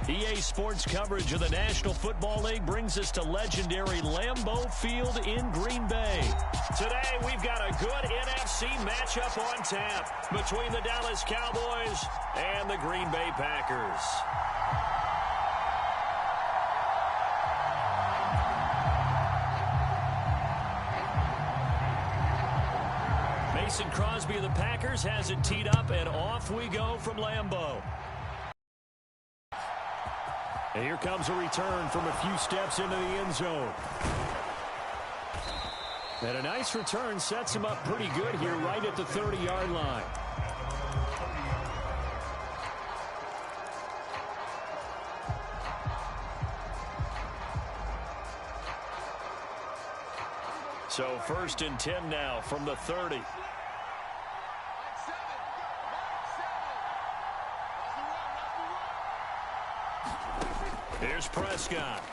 EA Sports coverage of the National Football League brings us to legendary Lambeau Field in Green Bay. Today, we've got a good NFC matchup on tap between the Dallas Cowboys and the Green Bay Packers. Mason Crosby of the Packers has it teed up, and off we go from Lambeau. And here comes a return from a few steps into the end zone. And a nice return sets him up pretty good here right at the 30-yard line. So 1st and 10 now from the 30. Here's Prescott.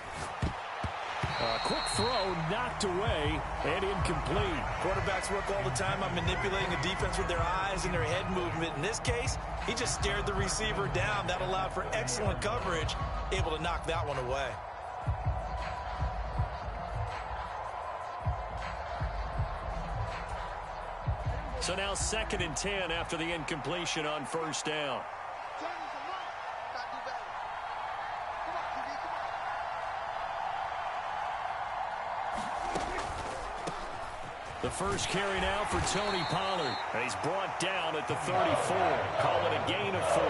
A quick throw knocked away and incomplete. Quarterbacks work all the time on manipulating a defense with their eyes and their head movement. In this case, he just stared the receiver down. That allowed for excellent coverage, able to knock that one away. So now 2nd and 10 after the incompletion on 1st down. The first carry now for Tony Pollard. He's brought down at the 34. Call it a gain of 4.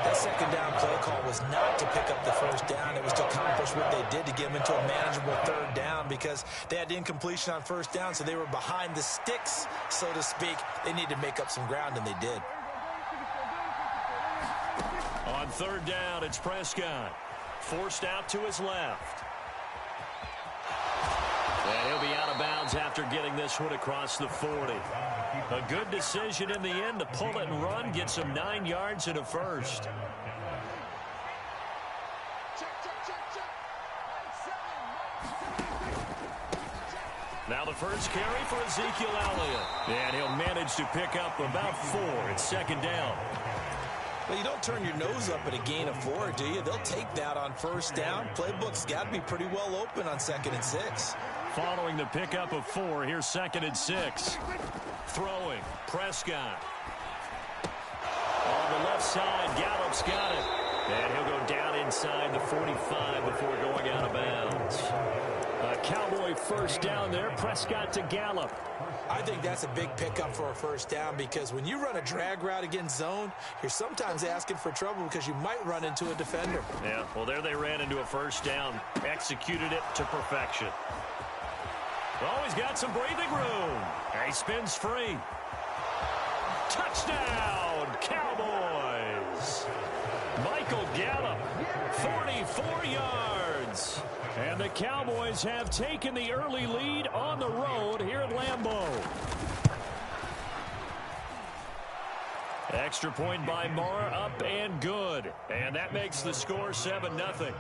That 2nd down play call was not to pick up the 1st down. It was to accomplish what they did to get them into a manageable 3rd down because they had incompletion on 1st down, so they were behind the sticks, so to speak. They needed to make up some ground, and they did. On 3rd down, it's Prescott. Forced out to his left. And he'll be out of bounds after getting this one across the 40. A good decision in the end to pull it and run, get some 9 yards and a first. Now the first carry for Ezekiel Elliott. And he'll manage to pick up about 4 at 2nd down. Well, you don't turn your nose up at a gain of 4, do you? They'll take that on 1st down. Playbook's got to be pretty well open on 2nd and 6. Following the pickup of 4, here's 2nd and 6. Throwing, Prescott. On the left side, Gallup's got it. And he'll go down inside the 45 before going out of bounds. A Cowboy 1st down there, Prescott to Gallup. I think that's a big pickup for a 1st down because when you run a drag route against zone, you're sometimes asking for trouble because you might run into a defender. Yeah, well, there they ran into a 1st down, executed it to perfection. Oh, he's got some breathing room. He spins free. Touchdown, Cowboys. Michael Gallup, 44 yards. And the Cowboys have taken the early lead on the road here at Lambeau. Extra point by Marr, up and good. And that makes the score 7-0.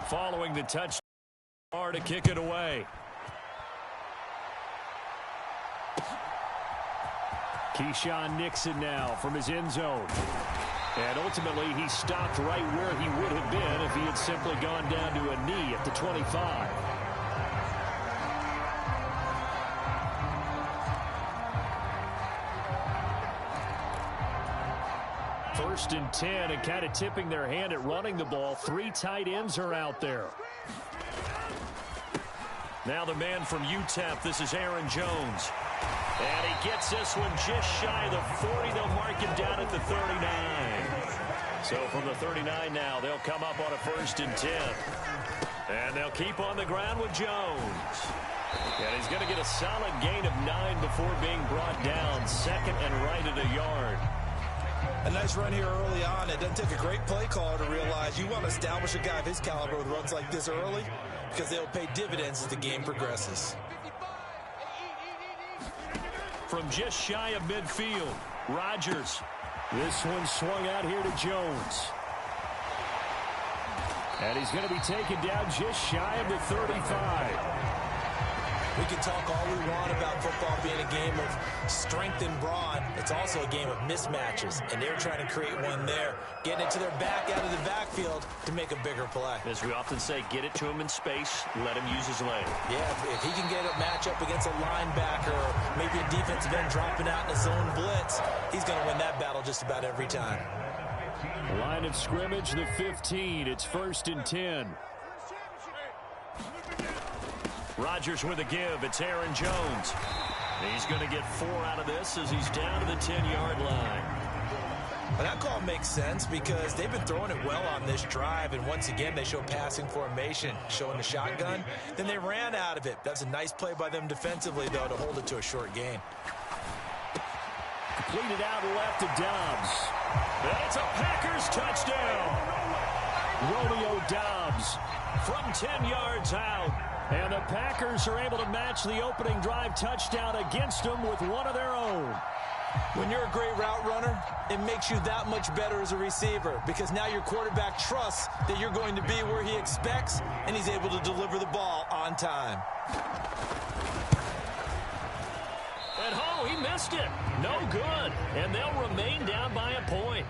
Following the touchdown, to kick it away. Keyshawn Nixon now from his end zone. And ultimately, he stopped right where he would have been if he had simply gone down to a knee at the 25. 1st and 10, and kind of tipping their hand at running the ball. 3 tight ends are out there. Now the man from UTEP, this is Aaron Jones. And he gets this one just shy of the 40. They'll mark him down at the 39. So from the 39 now, they'll come up on a 1st and 10. And they'll keep on the ground with Jones. And he's going to get a solid gain of 9 before being brought down. 2nd and right at a yard. A nice run here early on. It doesn't take a great play caller to realize you want to establish a guy of his caliber with runs like this early because they'll pay dividends as the game progresses. From just shy of midfield, Rodgers. This one swung out here to Jones. And he's going to be taken down just shy of the 35. We can talk all we want about football being a game of strength and brawn. It's also a game of mismatches, and they're trying to create one there, getting it to their back out of the backfield to make a bigger play. As we often say, get it to him in space, let him use his leg. Yeah, if he can get a matchup against a linebacker or maybe a defensive end dropping out in a zone blitz, he's going to win that battle just about every time. Line of scrimmage, the 15. It's 1st and 10. Rodgers with a give. It's Aaron Jones. He's going to get 4 out of this as he's down to the 10-yard line. Well, that call makes sense because they've been throwing it well on this drive, and once again they show passing formation, showing the shotgun. Then they ran out of it. That's a nice play by them defensively, though, to hold it to a short gain. Completed out left to Dobbs. That's a Packers touchdown. Romeo Dobbs from 10 yards out. And the Packers are able to match the opening drive touchdown against them with one of their own. When you're a great route runner, it makes you that much better as a receiver because now your quarterback trusts that you're going to be where he expects, and he's able to deliver the ball on time. And oh, he missed it. No good. And they'll remain down by a point.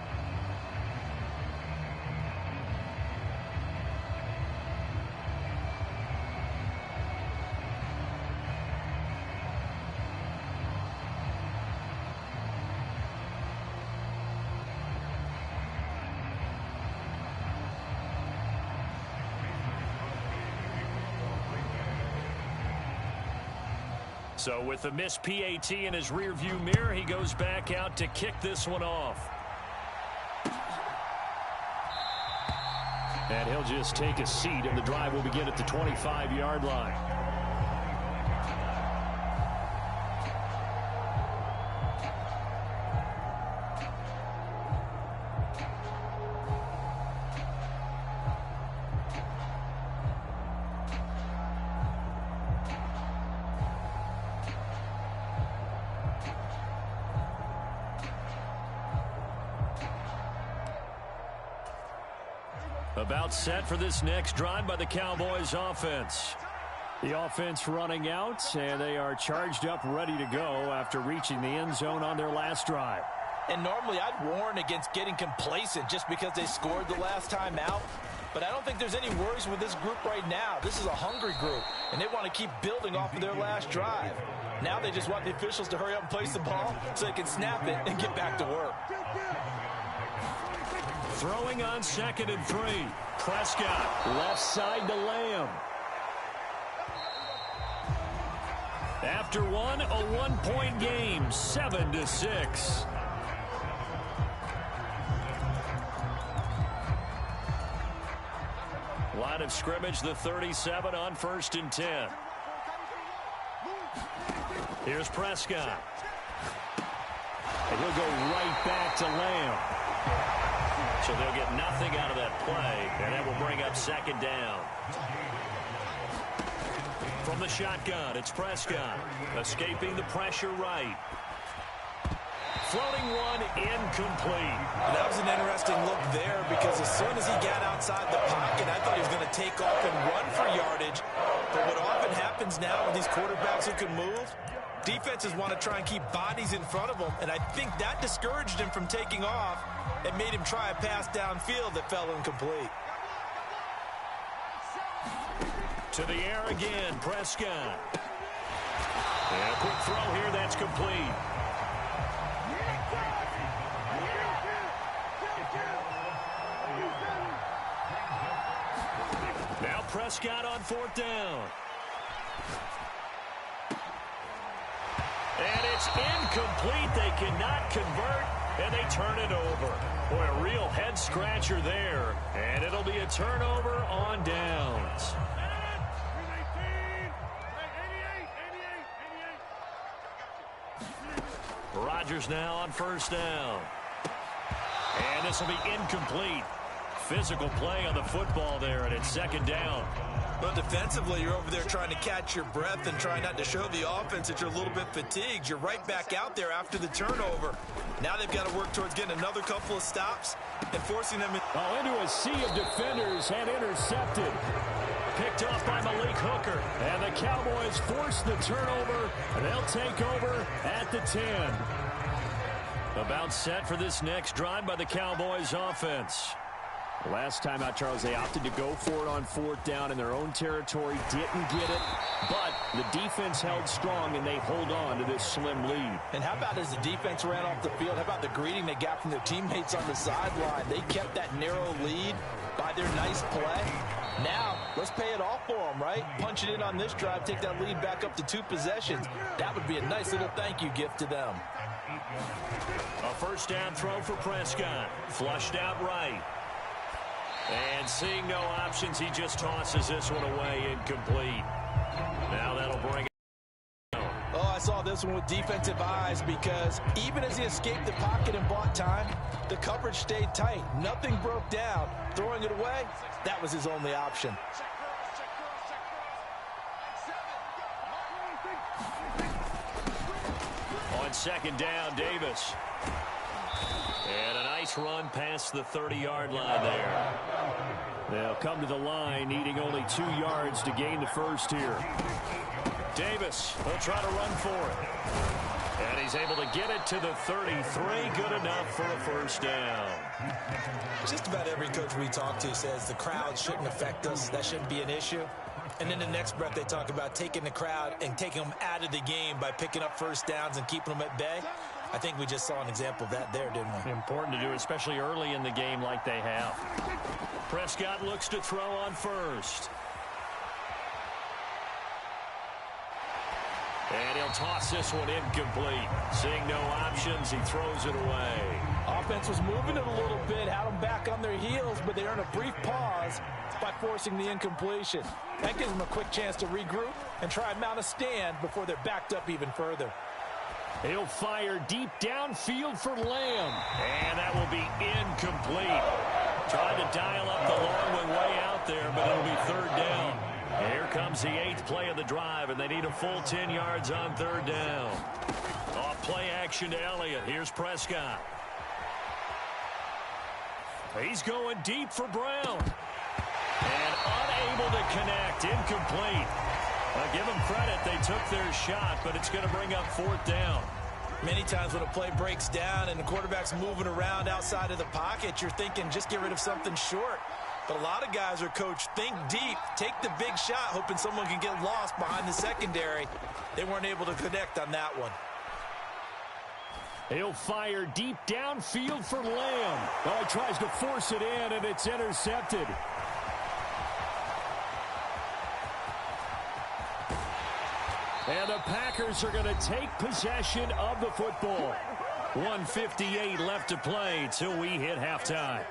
So with the missed PAT in his rearview mirror, he goes back out to kick this one off. And he'll just take a seat, and the drive will begin at the 25-yard line. About set for this next drive by the Cowboys offense. The offense running out, and they are charged up, ready to go after reaching the end zone on their last drive. And normally I'd warn against getting complacent just because they scored the last time out. But I don't think there's any worries with this group right now. This is a hungry group, and they want to keep building off of their last drive. Now they just want the officials to hurry up and place the ball so they can snap it and get back to work. Throwing on 2nd and 3. Prescott left side to Lamb. After one, a 1-point game, 7-6. Line of scrimmage, the 37 on 1st and 10. Here's Prescott. And he'll go right back to Lamb. So they'll get nothing out of that play, and that will bring up 2nd down. From the shotgun, it's Prescott. Escaping the pressure right. Floating one, incomplete. That was an interesting look there because as soon as he got outside the pocket, I thought he was going to take off and run for yardage. But what often happens now with these quarterbacks who can move, defenses want to try and keep bodies in front of them, and I think that discouraged him from taking off and made him try a pass downfield that fell incomplete. To the air again, Prescott. And a quick throw here, that's complete. Now Prescott on 4th down. And it's incomplete. They cannot convert, and they turn it over. Boy, a real head-scratcher there. And it'll be a turnover on downs. Rodgers now on 1st down. And this will be incomplete. Physical play on the football there, and it's second down. But defensively, you're over there trying to catch your breath and trying not to show the offense that you're a little bit fatigued. You're right back out there after the turnover. Now they've got to work towards getting another couple of stops and forcing them into a sea of defenders and intercepted. Picked off by Malik Hooker. And the Cowboys force the turnover. And they'll take over at the 10. About set for this next drive by the Cowboys offense. Last time out, Charles, they opted to go for it on fourth down in their own territory. Didn't get it, but the defense held strong, and they hold on to this slim lead. And how about as the defense ran off the field, how about the greeting they got from their teammates on the sideline? They kept that narrow lead by their nice play. Now, let's pay it off for them, right? Punch it in on this drive, take that lead back up to 2 possessions. That would be a nice little thank you gift to them. A first down throw for Prescott. Flushed out right. And seeing no options, he just tosses this one away, incomplete. Now that'll bring it down. Oh, I saw this one with defensive eyes because even as he escaped the pocket and bought time, the coverage stayed tight. Nothing broke down. Throwing it away, that was his only option. On second down, Davis. And a nice run past the 30-yard line there. They'll come to the line needing only 2 yards to gain the first here. Davis will try to run for it. And he's able to get it to the 33. Good enough for a first down. Just about every coach we talk to says the crowd shouldn't affect us. That shouldn't be an issue. And in the next breath, they talk about taking the crowd and taking them out of the game by picking up first downs and keeping them at bay. I think we just saw an example of that there, didn't we? Important to do, especially early in the game like they have. Prescott looks to throw on first. And he'll toss this one incomplete. Seeing no options, he throws it away. Offense was moving it a little bit, had them back on their heels, but they earned a brief pause by forcing the incompletion. That gives them a quick chance to regroup and try and mount a stand before they're backed up even further. He'll fire deep downfield for Lamb. And that will be incomplete. Tried to dial up the long one way out there, but it'll be third down. Here comes the 8th play of the drive, and they need a full 10 yards on third down. Off play action to Elliott. Here's Prescott. He's going deep for Brown. And unable to connect. Incomplete. Give them credit. They took their shot, but it's going to bring up fourth down. Many times when a play breaks down and the quarterback's moving around outside of the pocket, you're thinking just get rid of something short. But a lot of guys are coached, think deep, take the big shot, hoping someone can get lost behind the secondary. They weren't able to connect on that one. He'll fire deep downfield for Lamb. Oh, he tries to force it in, and it's intercepted. And the Packers are going to take possession of the football. 1:58 left to play till we hit halftime.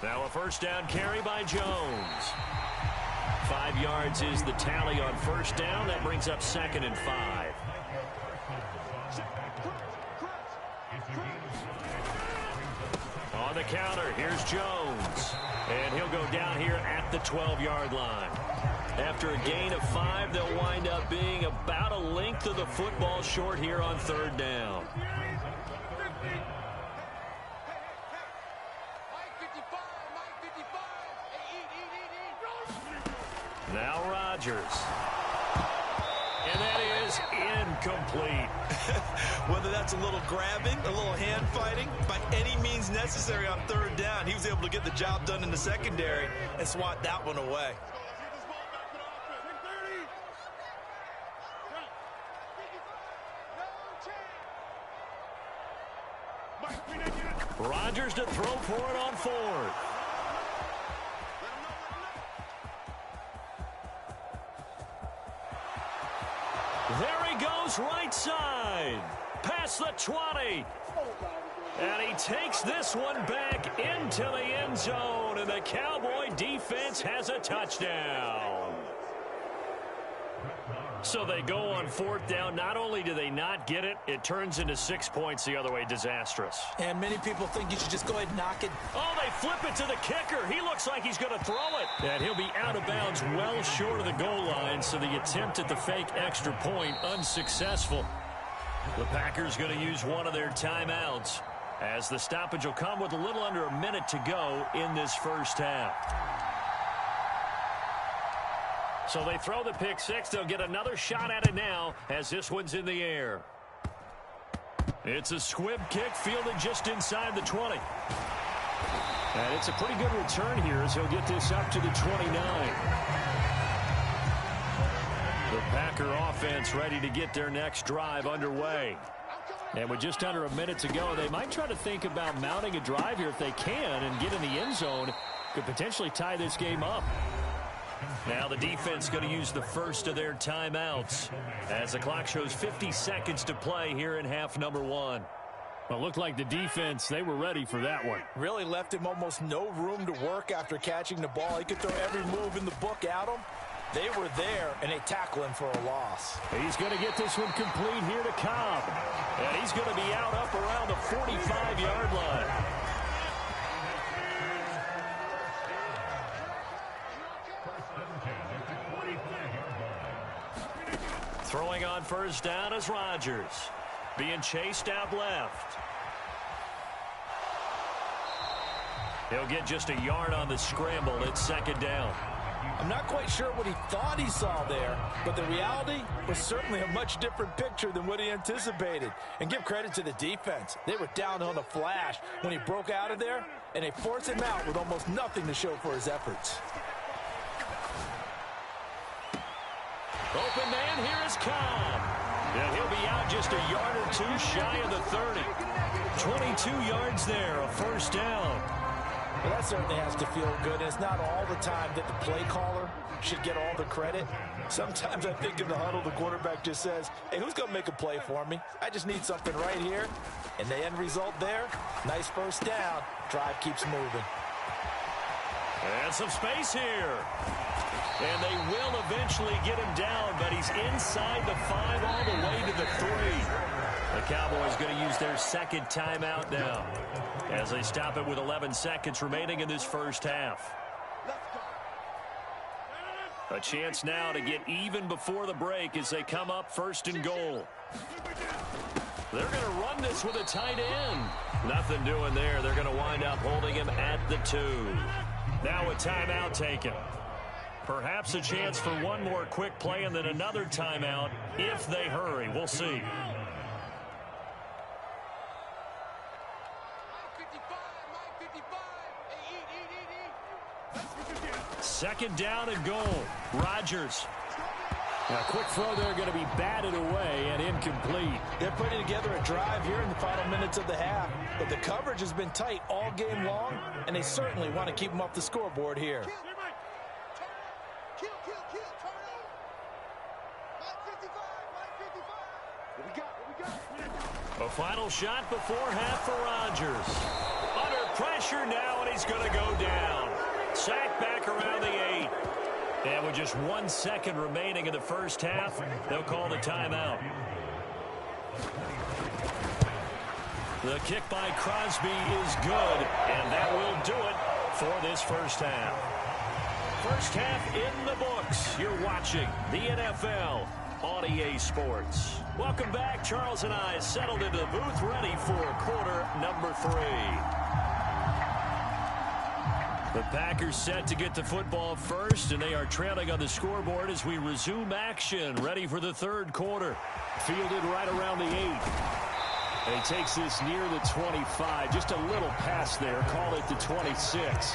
Now a first down carry by Jones. 5 yards is the tally on first down. That brings up 2nd and 5. On the counter, here's Jones. And he'll go down here at the 12-yard line. After a gain of 5, they'll wind up being about a length of the football short here on third down. Now Rodgers. And that is incomplete. Whether that's a little grabbing, a little hand fighting, by any means necessary on third down, he was able to get the job done in the secondary and swat that one away. Rodgers to throw for it on fourth. looks right side. Past the 20. And he takes this one back into the end zone. And the Cowboy defense has a touchdown. So they go on 4th down. Not only do they not get it, it turns into 6 points the other way. Disastrous. And many people think you should just go ahead and knock it. Oh, they flip it to the kicker. He looks like he's going to throw it. And he'll be out of bounds well short of the goal line. So the attempt at the fake extra point unsuccessful. The Packers going to use one of their timeouts, as the stoppage will come with a little under a minute to go in this first half. So they throw the pick six. They'll get another shot at it now as this one's in the air. It's a squib kick fielded just inside the 20. And it's a pretty good return here as he'll get this up to the 29. The Packer offense ready to get their next drive underway. And with just under a minute to go, they might try to think about mounting a drive here if they can and get in the end zone. Could potentially tie this game up. Now the defense going to use the first of their timeouts as the clock shows 50 seconds to play here in half number 1. Well, it looked like the defense, they were ready for that one. Really left him almost no room to work after catching the ball. He could throw every move in the book at him. They were there, and they tackle him for a loss. He's going to get this one complete here to Cobb. And he's going to be out up around the 45-yard line. Throwing on first down is Rodgers. Being chased out left. He'll get just a yard on the scramble. It's second down. I'm not quite sure what he thought he saw there, but the reality was certainly a much different picture than what he anticipated. And give credit to the defense. They were down on a flash when he broke out of there, and they forced him out with almost nothing to show for his efforts. Open man, here is Cobb. And he'll be out just a yard or two shy of the 30. 22 yards there, a first down. Well, that certainly has to feel good. And it's not all the time that the play caller should get all the credit. Sometimes I think in the huddle, the quarterback just says, hey, who's going to make a play for me? I just need something right here. And the end result there, nice first down. Drive keeps moving. And some space here. And they will eventually get him down, but he's inside the 5 all the way to the 3. The Cowboys going to use their second timeout now as they stop it with 11 seconds remaining in this first half. A chance now to get even before the break as they come up first and goal. They're going to run this with a tight end. Nothing doing there. They're going to wind up holding him at the 2. Now a timeout taken. Perhaps a chance for one more quick play and then another timeout if they hurry. We'll see. Second down and goal. Rodgers. Now, quick throw there going to be batted away and incomplete. They're putting together a drive here in the final minutes of the half, but the coverage has been tight all game long, and they certainly want to keep them off the scoreboard here. A final shot before half for Rodgers. Under pressure now, and he's going to go down. Sacked back around the 8. And with just 1 second remaining in the first half, they'll call the timeout. The kick by Crosby is good, and that will do it for this first half. First half in the books. You're watching the NFL on EA Sports. Welcome back. Charles and I settled into the booth ready for quarter number 3. The Packers set to get the football first, and they are trailing on the scoreboard as we resume action, ready for the third quarter. Fielded right around the 8. And he takes this near the 25. Just a little pass there. Call it the 26.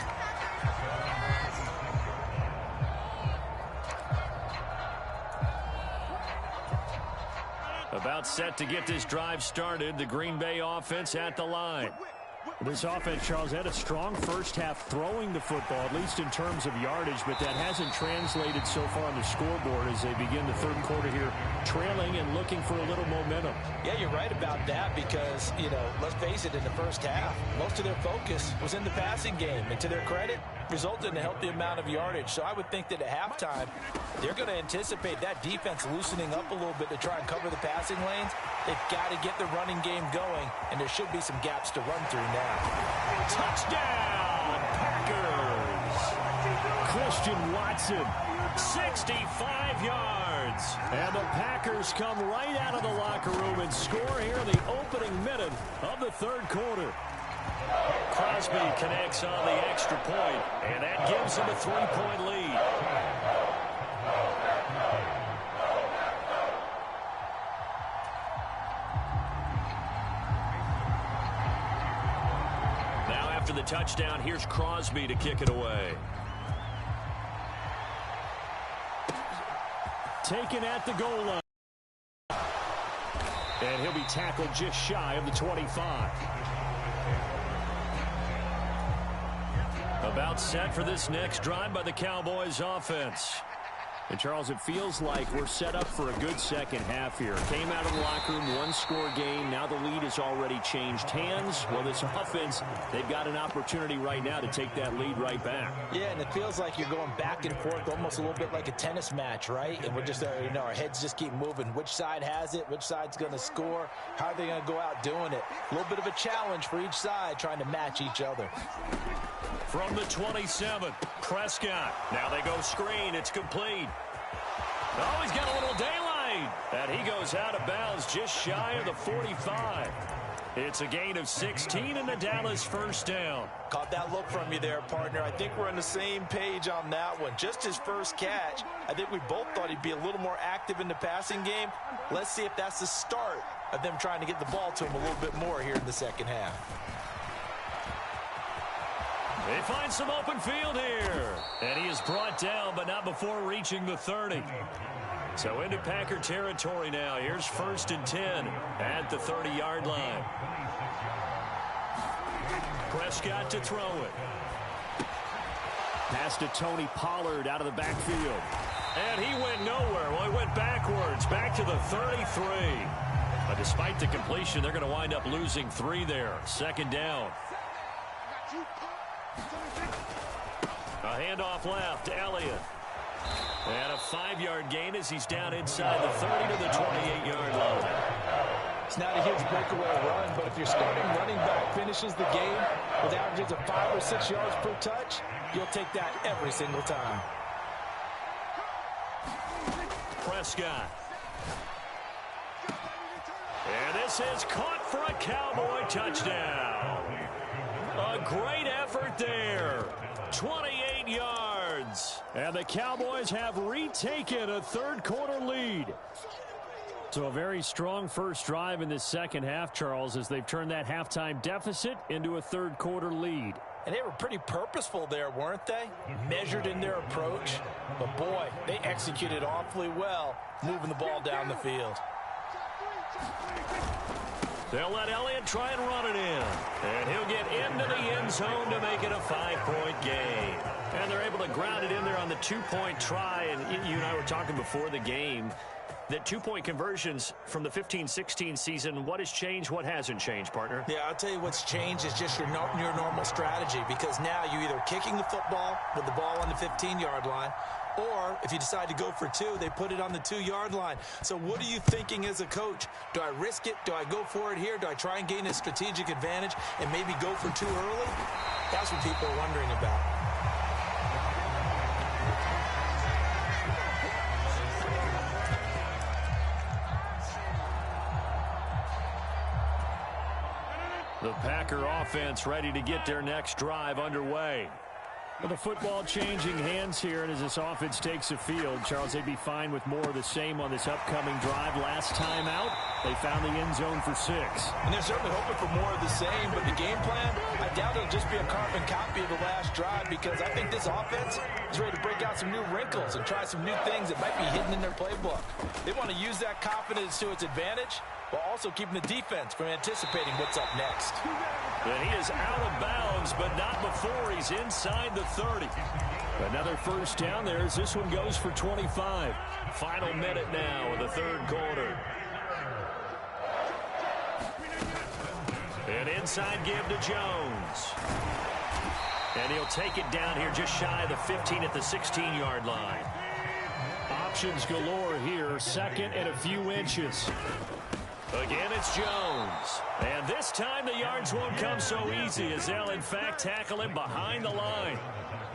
About set to get this drive started. The Green Bay offense at the line. This offense, Charles, had a strong first half throwing the football, at least in terms of yardage, but that hasn't translated so far on the scoreboard as they begin the third quarter here, trailing and looking for a little momentum. Yeah, you're right about that because, let's face it, in the first half, most of their focus was in the passing game. And to their credit, resulted in a healthy amount of yardage. So I would think that at halftime, they're going to anticipate that defense loosening up a little bit to try and cover the passing lanes. They've got to get the running game going, and there should be some gaps to run through now. Touchdown, Packers! Christian Watson, 65 yards. And the Packers come right out of the locker room and score here in the opening minute of the third quarter. Crosby connects on the extra point, and that gives him a 3-point lead. Now after the touchdown, here's Crosby to kick it away. Taken at the goal line. And he'll be tackled just shy of the 25. About set for this next drive by the Cowboys offense. And, Charles, it feels like we're set up for a good second half here. Came out of the locker room, one-score game. Now the lead has already changed hands. Well, this offense, they've got an opportunity right now to take that lead right back. Yeah, and it feels like you're going back and forth almost a little bit like a tennis match, right? And we're just, our heads just keep moving. Which side has it? Which side's going to score? How are they going to go out doing it? A little bit of a challenge for each side trying to match each other. From the 27, Prescott. Now they go screen. It's complete. Oh, he's got a little daylight. And he goes out of bounds just shy of the 45. It's a gain of 16 and the Dallas first down. Caught that look from you there, partner. I think we're on the same page on that one. Just his first catch. I think we both thought he'd be a little more active in the passing game. Let's see if that's the start of them trying to get the ball to him a little bit more here in the second half. They find some open field here. And he is brought down, but not before reaching the 30. So into Packer territory now. Here's 1st and 10 at the 30-yard line. Prescott to throw it. Pass to Tony Pollard out of the backfield. And he went nowhere. Well, he went backwards, back to the 33. But despite the completion, they're going to wind up losing 3 there. Second down. A handoff left to Elliott. And a 5-yard gain as he's down inside the 30 to the 28-yard line. It's not a huge breakaway run, but if your starting running back finishes the game with averages of 5 or 6 yards per touch, you'll take that every single time. Prescott. And this is caught for a Cowboy touchdown. A great effort there. 28 yards. And the Cowboys have retaken a third-quarter lead. So a very strong first drive in this second half, Charles, as they've turned that halftime deficit into a third-quarter lead. And they were pretty purposeful there, weren't they? Measured in their approach. But, boy, they executed awfully well moving the ball down the field. They'll let Elliott try and run it in. And he'll get into the end zone to make it a 5-point game. And they're able to ground it in there on the 2-point try. And you and I were talking before the game that 2-point conversions from the 15-16 season, what has changed, what hasn't changed, partner? Yeah, I'll tell you what's changed is just your normal strategy, because now you're either kicking the football with the ball on the 15-yard line, or if you decide to go for 2, they put it on the 2-yard line. So what are you thinking as a coach? Do I risk it? Do I go for it here? Do I try and gain a strategic advantage and maybe go for 2 early? That's what people are wondering about. The Packer offense ready to get their next drive underway. With the football changing hands here, and as this offense takes the field, Charles, they'd be fine with more of the same on this upcoming drive. Last time out, they found the end zone for 6. And they're certainly hoping for more of the same, but the game plan, I doubt it'll just be a carbon copy of the last drive, because I think this offense is ready to break out some new wrinkles and try some new things that might be hidden in their playbook. They want to use that confidence to its advantage, while also keeping the defense from anticipating what's up next. And he is out of bounds, but not before he's inside the 30. Another first down there as this one goes for 25. Final minute now of the third quarter. An inside give to Jones. And he'll take it down here just shy of the 15 at the 16-yard line. Options galore here. Second and a few inches. Again, it's Jones. And this time the yards won't come so easy as they'll, in fact, tackle him behind the line.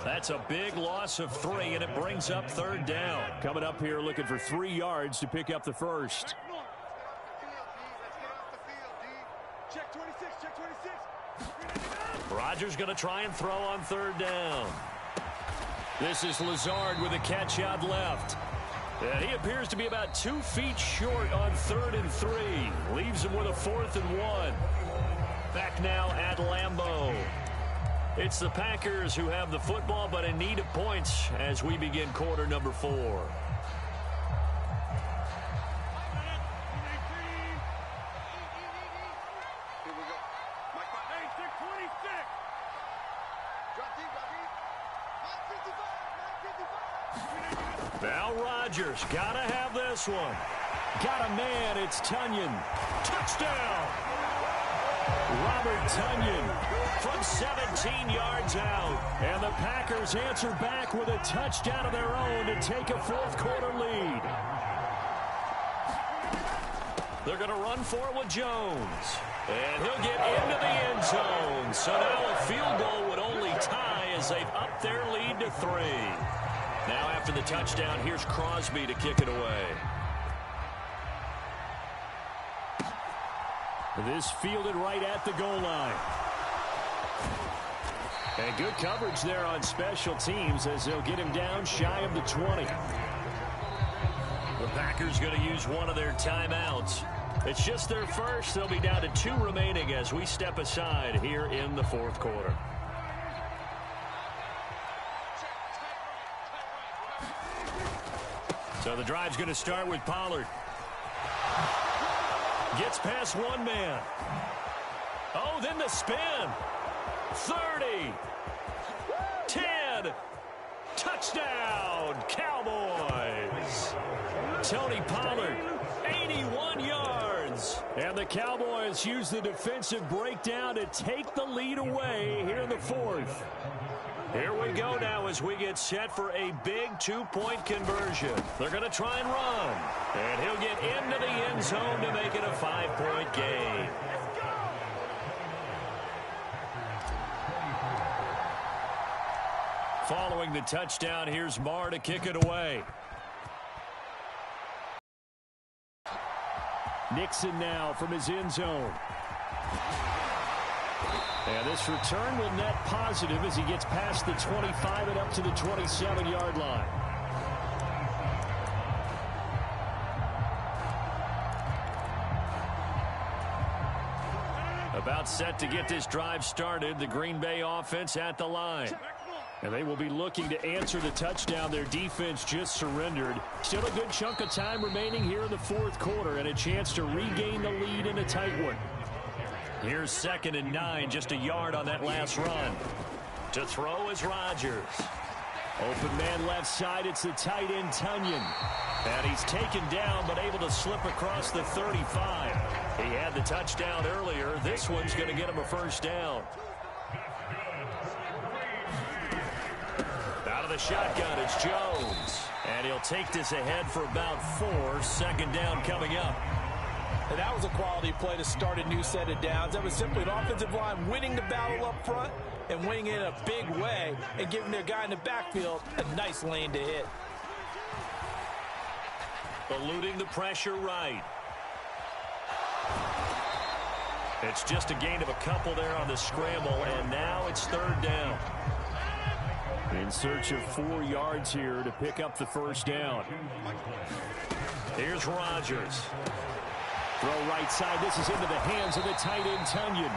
That's a big loss of 3, and it brings up third down. Coming up here looking for 3 yards to pick up the first. Rodgers going to try and throw on third down. This is Lazard with a catch out left. And he appears to be about 2 feet short on 3rd and 3. Leaves him with a 4th and 1. Back now at Lambeau. It's the Packers who have the football, but in need of points as we begin quarter number 4. Now Rodgers, gotta have this one. Got a man, it's Tunyon. Touchdown! Robert Tunyon from 17 yards out. And the Packers answer back with a touchdown of their own to take a fourth-quarter lead. They're going to run for it with Jones. And he'll get into the end zone. So now a field goal would only tie as they've upped their lead to 3. Now after the touchdown, here's Crosby to kick it away. This fielded right at the goal line. And good coverage there on special teams as they'll get him down shy of the 20. The Packers going to use one of their timeouts. It's just their first. They'll be down to 2 remaining as we step aside here in the fourth quarter. So the drive's going to start with Pollard. Gets past one man. Oh, then the spin. 30. 10. Touchdown, Cowboys. Tony Pollard, 81 yards. And the Cowboys use the defensive breakdown to take the lead away here in the fourth. Here we go now as we get set for a big 2-point conversion. They're going to try and run. And he'll get into the end zone to make it a 5-point game. Following the touchdown, here's Marr to kick it away. Nixon now from his end zone. And this return will net positive as he gets past the 25 and up to the 27-yard line. About set to get this drive started, the Green Bay offense at the line. And they will be looking to answer the touchdown their defense just surrendered. Still a good chunk of time remaining here in the fourth quarter and a chance to regain the lead in a tight one. Here's 2nd and 9, just a yard on that last run. To throw is Rodgers. Open man left side, it's the tight end Tunyon. And he's taken down but able to slip across the 35. He had the touchdown earlier. This one's going to get him a first down. Out of the shotgun, it's Jones. And he'll take this ahead for about 4. 2nd down coming up. And that was a quality play to start a new set of downs. That was simply an offensive line winning the battle up front and winning it in a big way and giving their guy in the backfield a nice lane to hit. Eluding the pressure right. It's just a gain of a couple there on the scramble, and now it's 3rd down. In search of 4 yards here to pick up the first down. Here's Rodgers. Throw right side. This is into the hands of the tight end Tunyon.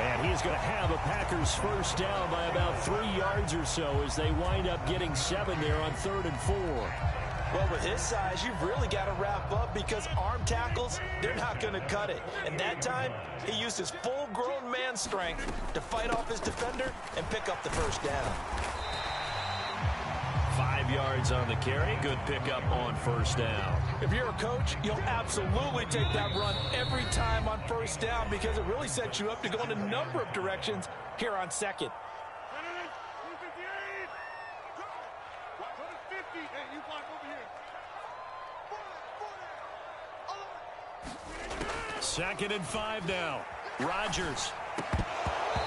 And he's going to have a Packers first down by about 3 yards or so as they wind up getting 7 there on 3rd and 4. Well, with his size, you've really got to wrap up because arm tackles, they're not going to cut it. And that time, he used his full-grown man strength to fight off his defender and pick up the first down. 5 yards on the carry. Good pickup on first down. If you're a coach, you'll absolutely take that run every time on first down because it really sets you up to go in a number of directions here on second. Second and 5 now. Rodgers.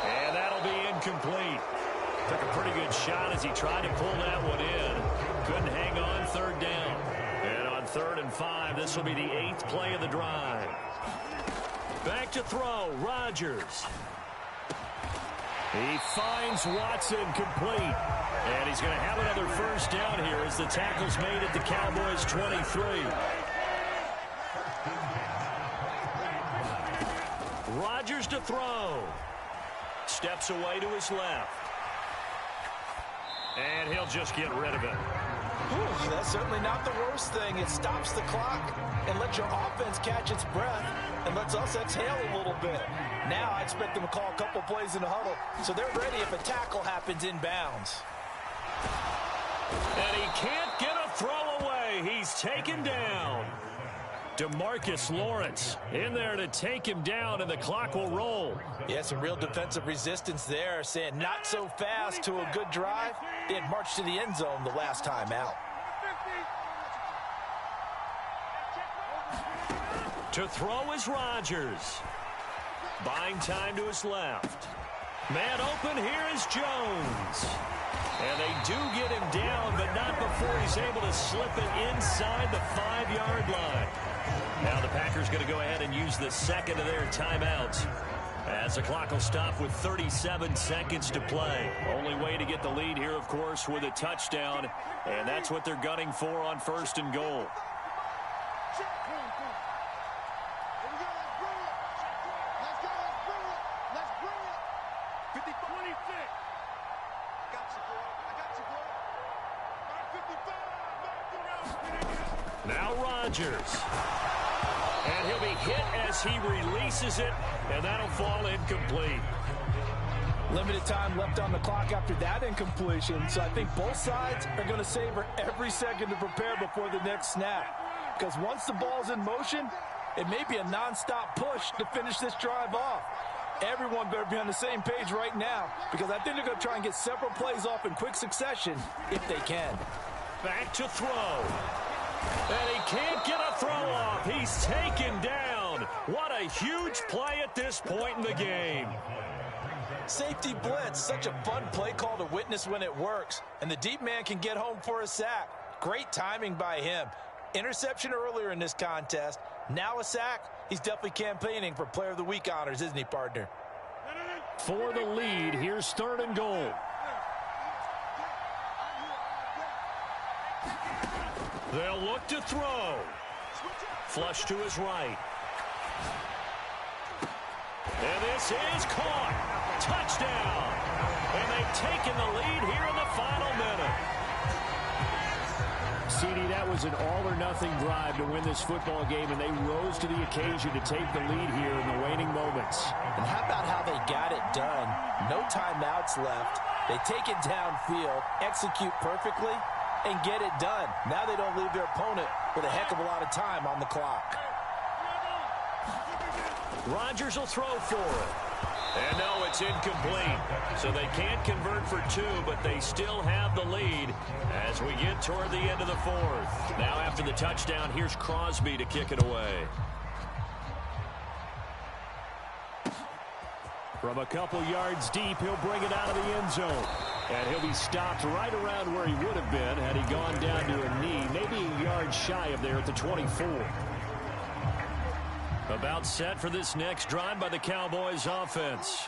And that'll be incomplete. Took a pretty good shot as he tried to pull that one in. Couldn't hang on third down. And on 3rd and 5, this will be the 8th play of the drive. Back to throw. Rodgers. He finds Watson complete. And he's going to have another first down here as the tackle's made at the Cowboys' 23. Rodgers to throw. Steps away to his left. And he'll just get rid of it. Ooh, that's certainly not the worst thing. It stops the clock and lets your offense catch its breath and lets us exhale a little bit. Now I expect them to call a couple plays in the huddle so they're ready if a tackle happens inbounds. And he can't get a throw away. He's taken down. DeMarcus Lawrence in there to take him down, and the clock will roll. Yeah, some real defensive resistance there, saying not so fast to a good drive. They had marched to the end zone the last time out. To throw is Rodgers. Buying time to his left. Man open, here is Jones. And they do get him down, but not before he's able to slip it inside the 5-yard line. Now the Packers going to go ahead and use the second of their timeouts as the clock will stop with 37 seconds to play. Only way to get the lead here, of course, with a touchdown, and that's what they're gunning for on 1st and goal. Now Rodgers. And he'll be hit as he releases it, and that'll fall incomplete. Limited time left on the clock after that incompletion, so I think both sides are going to savor every second to prepare before the next snap. Because once the ball's in motion, it may be a nonstop push to finish this drive off. Everyone better be on the same page right now because I think they're going to try and get several plays off in quick succession if they can. Back to throw. And he can't get a throw off. He's taken down. What a huge play at this point in the game. Safety blitz, such a fun play call to witness when it works. And the deep man can get home for a sack. Great timing by him. Interception earlier in this contest. Now a sack. He's definitely campaigning for Player of the Week honors, isn't he, partner? For the lead, here's 3rd and goal. They'll look to throw. Flush to his right. And this is caught. Touchdown. And they've taken the lead here in the final minute. CD, that was an all-or-nothing drive to win this football game, and they rose to the occasion to take the lead here in the waning moments. And how about how they got it done? No timeouts left. They take it downfield, execute perfectly, and get it done. Now they don't leave their opponent with a heck of a lot of time on the clock. Rodgers will throw for it. And no, it's incomplete. So they can't convert for 2, but they still have the lead as we get toward the end of the 4th. Now after the touchdown, here's Crosby to kick it away. From a couple yards deep, he'll bring it out of the end zone. And he'll be stopped right around where he would have been had he gone down to a knee, maybe a yard shy of there at the 24. About set for this next drive by the Cowboys offense.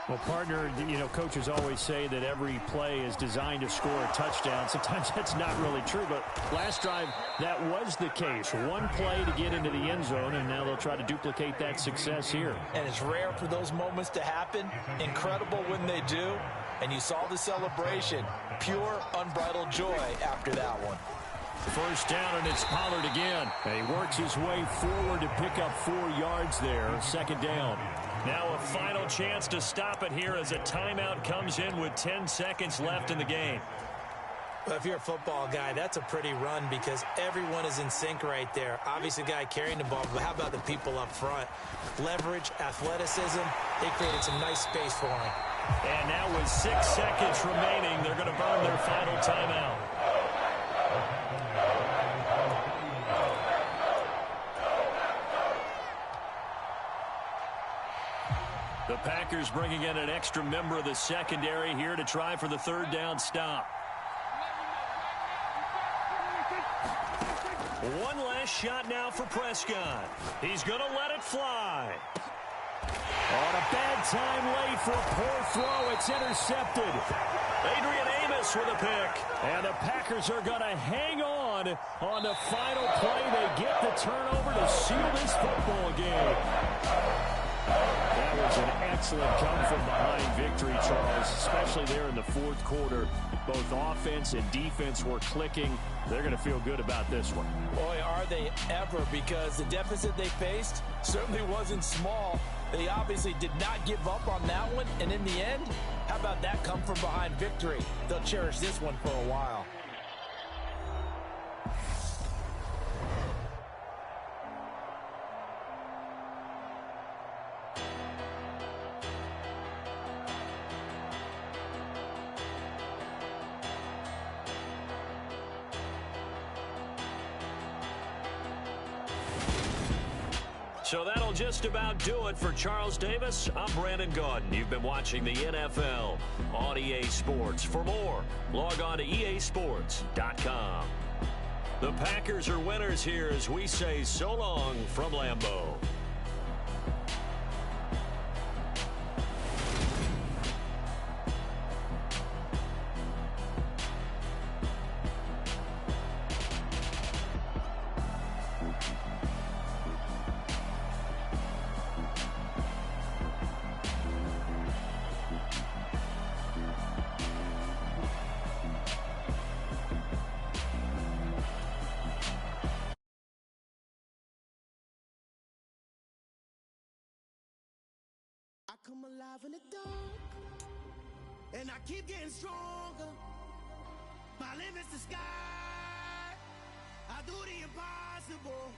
Well, partner, you know, coaches always say that every play is designed to score a touchdown. Sometimes that's not really true, but last drive, that was the case. One play to get into the end zone, and now they'll try to duplicate that success here. And it's rare for those moments to happen. Incredible when they do. And you saw the celebration. Pure, unbridled joy after that one. First down, and it's Pollard again. And he works his way forward to pick up 4 yards there. Second down. Now a final chance to stop it here as a timeout comes in with 10 seconds left in the game. Well, if you're a football guy, that's a pretty run because everyone is in sync right there. Obviously, the guy carrying the ball, but how about the people up front? Leverage, athleticism, they created some nice space for him. And now with 6 seconds remaining, they're going to burn their final timeout. The Packers bringing in an extra member of the secondary here to try for the third down stop. One last shot now for Prescott. He's going to let it fly. On a bad time late for a poor throw. It's intercepted. Adrian Amos with a pick. And the Packers are going to hang on the final play. They get the turnover to seal this football game. That was an excellent come-from-behind victory, Charles, especially there in the fourth quarter. Both offense and defense were clicking. They're going to feel good about this one. Boy, are they ever, because the deficit they faced certainly wasn't small. They obviously did not give up on that one, and in the end, how about that come-from-behind victory? They'll cherish this one for a while. So that'll just about do it for Charles Davis. I'm Brandon Gaudin. You've been watching the NFL on EA Sports. For more, log on to easports.com. The Packers are winners here as we say so long from Lambeau. Come alive in the dark, and I keep getting stronger. My limit's the sky. I do the impossible.